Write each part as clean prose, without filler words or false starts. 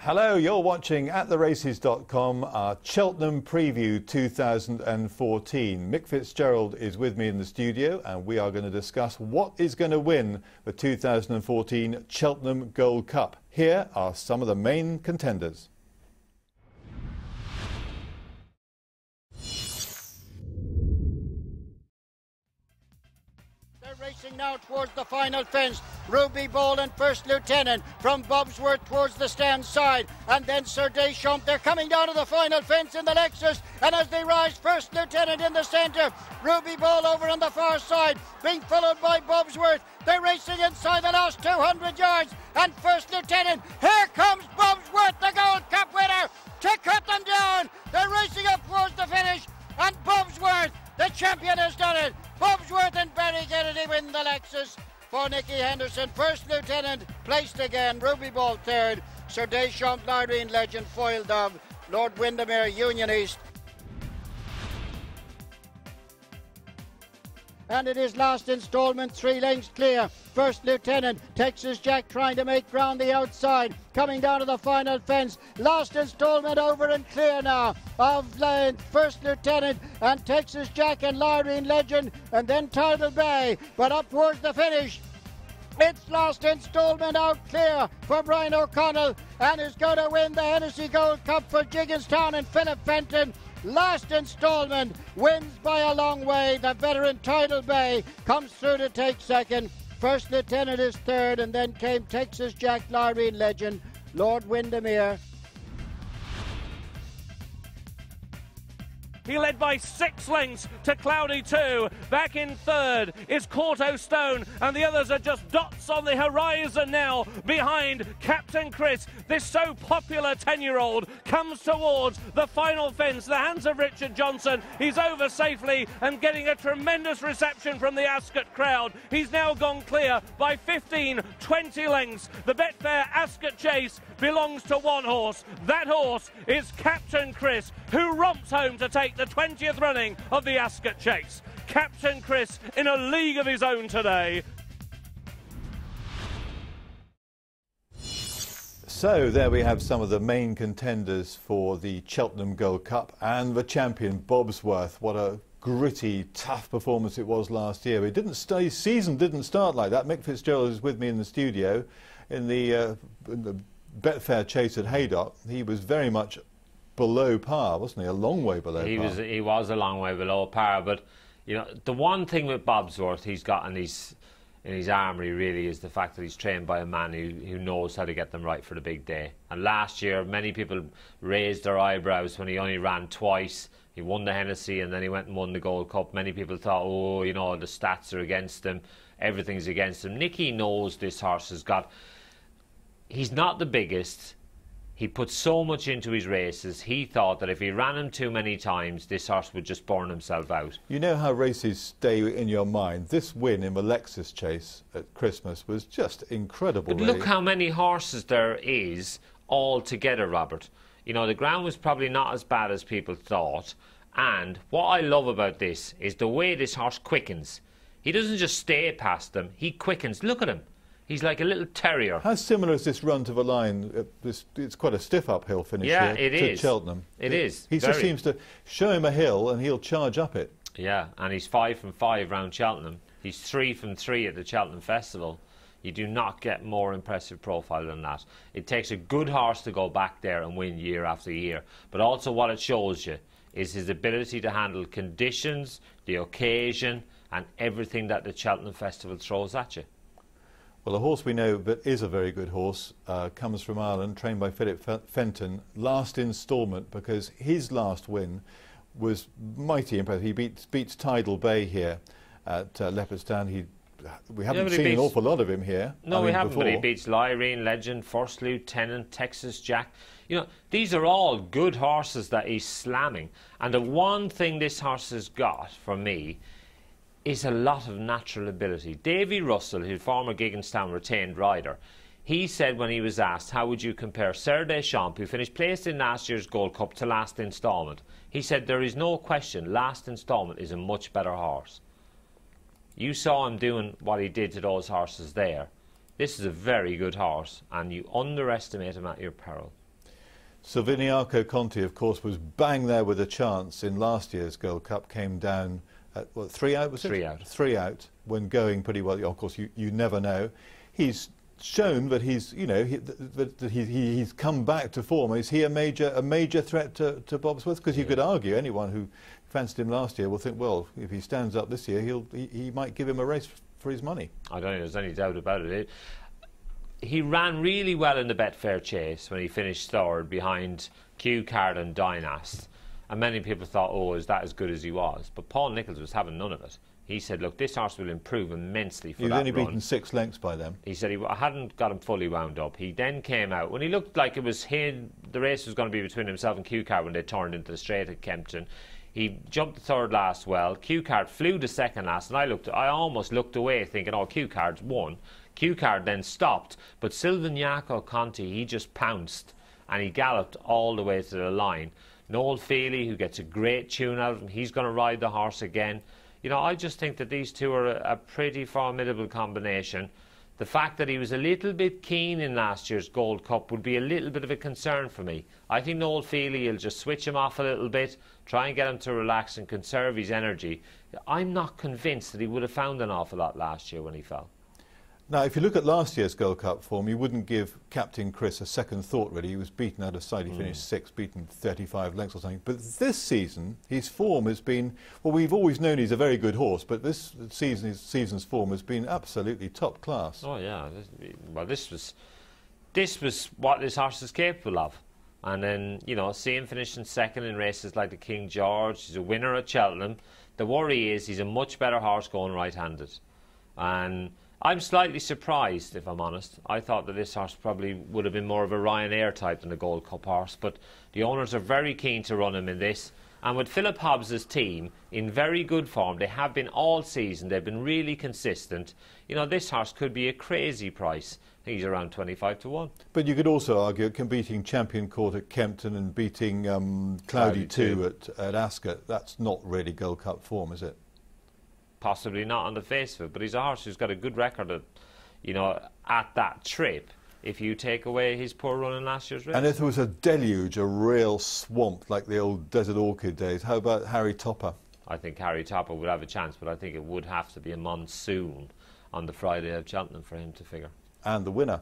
Hello, you're watching at theraces.com, our Cheltenham Preview 2014. Mick Fitzgerald is with me in the studio and we are going to discuss what is going to win the 2014 Cheltenham Gold Cup. Here are some of the main contenders. Racing now towards the final fence. Ruby Ball and First Lieutenant from Bobsworth towards the stand side, and then Sir Deschamps. They're coming down to the final fence in the Lexus, and as they rise, First Lieutenant in the centre, Ruby Ball over on the far side, being followed by Bobsworth. They're racing inside the last 200 yards, and First Lieutenant, here comes Bobsworth, the Gold Cup winner, to cut them down. They're racing up towards the finish, and Bobsworth, the champion, has done it. Bobsworth and Barry Geraghty win the Lexus for Nicky Henderson. First Lieutenant placed again, Ruby Ball third, Sir Deschamps, Lyrene Legend, Foil Dove, Lord Windermere, Union East. And it is last instalment, 3 lengths clear. First Lieutenant, Texas Jack trying to make ground the outside, coming down to the final fence. Last instalment over and clear now of First Lieutenant and Texas Jack and Lyrene Legend, and then Tidal Bay, but up towards the finish. It's last instalment out clear for Brian O'Connell, and is going to win the Hennessy Gold Cup for Gigginstown and Philip Fenton. Last instalment wins by a long way. The veteran Tidal Bay comes through to take second. First Lieutenant is third, and then came Texas Jack, Lyrene Legend, Lord Windermere. He led by 6 lengths to Cloudy 2. Back in third is Corto Stone, and the others are just dots on the horizon now behind Captain Chris. This so popular 10-year-old comes towards the final fence, the hands of Richard Johnson. He's over safely and getting a tremendous reception from the Ascot crowd. He's now gone clear by 15, 20 lengths. The Betfair Ascot Chase belongs to one horse. That horse is Captain Chris, who romps home to take the 20th running of the Ascot Chase. Captain Chris in a league of his own today. So there we have some of the main contenders for the Cheltenham Gold Cup, and the champion Bobsworth. What a gritty, tough performance it was last year. It didn't stay, season didn't start like that. Mick Fitzgerald is with me in the studio. In the Betfair Chase at Haydock, he was very much below par, wasn't he? A long way below par. He was a long way below par, but you know, the one thing with Bobsworth he's got in his armoury really is the fact that he's trained by a man who knows how to get them right for the big day. And last year many people raised their eyebrows when he only ran twice. He won the Hennessy and then he went and won the Gold Cup. Many people thought, oh, you know, the stats are against him, everything's against him. Nicky knows this horse has got, he's not the biggest. He put so much into his races. He thought that if he ran him too many times, this horse would just burn himself out. You know how races stay in your mind. This win in the Lexus Chase at Christmas was just incredible. But look how many horses there is all together, Robert. You know, the ground was probably not as bad as people thought. And what I love about this is the way this horse quickens. He doesn't just stay past them, he quickens. Look at him. He's like a little terrier. How similar is this run to the line? It's quite a stiff uphill finish here to Cheltenham. It is. He just seems to show him a hill and he'll charge up it. Yeah, and he's 5 from 5 round Cheltenham. He's 3 from 3 at the Cheltenham Festival. You do not get more impressive profile than that. It takes a good horse to go back there and win year after year. But also what it shows you is his ability to handle conditions, the occasion, and everything that the Cheltenham Festival throws at you. Well, a horse we know that is a very good horse comes from Ireland, trained by Philip Fenton. Last instalment, because his last win was mighty impressive. He beats Tidal Bay here at Leopardstown. We haven't seen an awful lot of him here. No, we haven't, but he beats Lyrene Legend, First Lieutenant, Texas Jack. You know, these are all good horses that he's slamming. And the one thing this horse has got, for me, is a lot of natural ability. Davy Russell, his former Gigginstown retained rider, he said when he was asked, how would you compare Sir Deschamps, who finished placed in last year's Gold Cup, to last instalment? He said, there is no question, last instalment is a much better horse. You saw him doing what he did to those horses there. This is a very good horse, and you underestimate him at your peril. Silviniaco Conti, of course, was bang there with a chance in last year's Gold Cup, came down at, what, 3 out, was it? 3 out. 3 out, when going pretty well. Of course, you never know. He's shown that he's, you know, that he's come back to form. Is he a major threat to Bobsworth? Because you could argue anyone who fancied him last year will think, well, if he stands up this year, he might give him a race for his money. I don't think there's any doubt about it. He ran really well in the Betfair Chase when he finished third behind Q Card and Dynast, and many people thought, oh, is that as good as he was? But Paul Nicholls was having none of it. He said, look, this horse will improve immensely for that run. He was only beaten 6 lengths by them. He said I hadn't got him fully wound up. He then came out when he looked like it was him. The race was going to be between himself and Q Card when they turned into the straight at Kempton. He jumped the third last well. Q Card flew the second last, and I almost looked away thinking, oh, Q Card's won. Q Card then stopped, but Silviniaco Conti, he just pounced and he galloped all the way to the line. Noel Feely, who gets a great tune out of him, he's going to ride the horse again. You know, I just think that these two are a pretty formidable combination. The fact that he was a little bit keen in last year's Gold Cup would be a little bit of a concern for me. I think Noel Feely will just switch him off a little bit, try and get him to relax and conserve his energy. I'm not convinced that he would have found an awful lot last year when he fell. Now, if you look at last year's Gold Cup form, you wouldn't give Captain Chris a second thought, really. He was beaten out of sight. He finished 6th, beaten 35 lengths or something. But this season, his form has been, well, we've always known he's a very good horse, but this season, his season's form has been absolutely top class. Oh, yeah. Well, this was what this horse is capable of. And then, you know, see him finishing second in races like the King George. He's a winner at Cheltenham. The worry is he's a much better horse going right-handed. And I'm slightly surprised, if I'm honest. I thought that this horse probably would have been more of a Ryanair type than a Gold Cup horse, but the owners are very keen to run him in this. And with Philip Hobbs's team in very good form, they have been all season, they've been really consistent. You know, this horse could be a crazy price. I think he's around 25 to 1. But you could also argue it can beating Champion Court at Kempton and beating Cloudy 2 at Ascot. That's not really Gold Cup form, is it? Possibly not on the face of it, but he's a horse who's got a good record at, you know, at that trip, if you take away his poor run in last year's race. And if there was a deluge, a real swamp like the old Desert Orchid days, how about Harry Topper? I think Harry Topper would have a chance, but I think it would have to be a monsoon on the Friday of Cheltenham for him to figure. And the winner?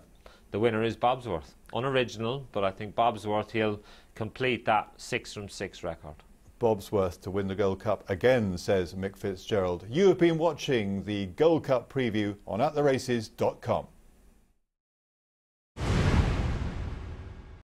The winner is Bobsworth. Unoriginal, but I think Bobsworth, he'll complete that 6 from 6 record. Bobsworth to win the Gold Cup again, says Mick Fitzgerald. You have been watching the Gold Cup preview on attheraces.com.